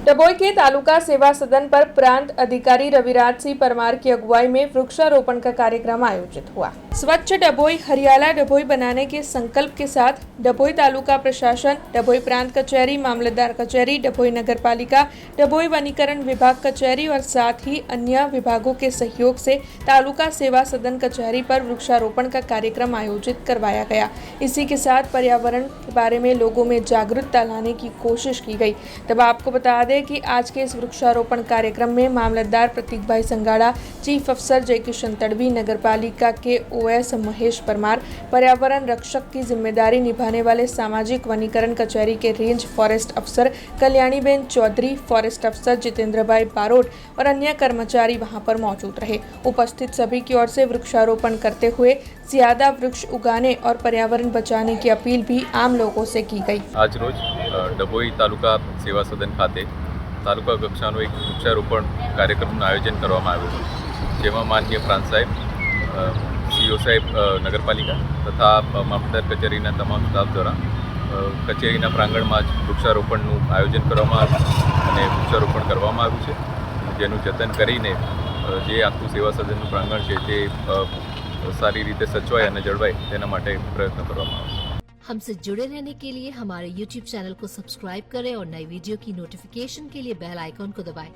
डभोई के तालुका सेवा सदन पर प्रांत अधिकारी रविराज सिंह परमार की अगुवाई में वृक्षारोपण का कार्यक्रम आयोजित हुआ। स्वच्छ डभोई हरियाला डभोई बनाने के संकल्प के साथ डभोई तालुका प्रशासन, डभोई प्रांत कचहरी, मामलतदार कचहरी, डभोई नगर पालिका, डभोई वनीकरण विभाग कचहरी और साथ ही अन्य विभागों के सहयोग से तालुका सेवा सदन कचहरी पर वृक्षारोपण का कार्यक्रम आयोजित करवाया गया। इसी के साथ पर्यावरण के बारे में लोगों में जागरूकता लाने की कोशिश की गई। तब आपको बता दें कि आज के इस वृक्षारोपण कार्यक्रम में मामलतदार प्रतीक भाई संगाड़ा, चीफ अफसर जयकिशन तड़वी, नगर पालिका के ओएस महेश परमार, पर्यावरण रक्षक की जिम्मेदारी निभाने वाले सामाजिक वनीकरण कचहरी के रेंज फॉरेस्ट अफसर कल्याणीबेन चौधरी, फॉरेस्ट अफसर जितेंद्र भाई बारोट और अन्य कर्मचारी वहां पर मौजूद रहे। उपस्थित सभी की ओर से वृक्षारोपण करते हुए ज्यादा वृक्ष उगाने और पर्यावरण बचाने की अपील भी आम लोगों से की गई। आज रोज डभोई तालुका सेवा सदन खाते तालुका कक्षाનો એક વૃક્ષારોપણ કાર્યક્રમનું આયોજન કરવામાં આવ્યું હતું, જેમાં માનનીય પ્રાંત સાહેબ, સીઓ સાહેબ નગરપાલિકા તથા મામલતદાર કચેરીના તમામ સ્ટાફ દ્વારા કચેરીના પ્રાંગણમાં જ વૃક્ષારોપણનું આયોજન કરવામાં આવ્યું અને વૃક્ષારોપણ કરવામાં આવ્યું છે, જેનું જતન કરીને જે આખું સેવા સદનનું પ્રાંગણ છે તે સારી રીતે સચવાય અને જળવાય તેના માટે પ્રયત્ન કરવામાં આવશે। हमसे जुड़े रहने के लिए हमारे YouTube चैनल को सब्सक्राइब करें और नई वीडियो की नोटिफिकेशन के लिए बेल आइकॉन को दबाएं।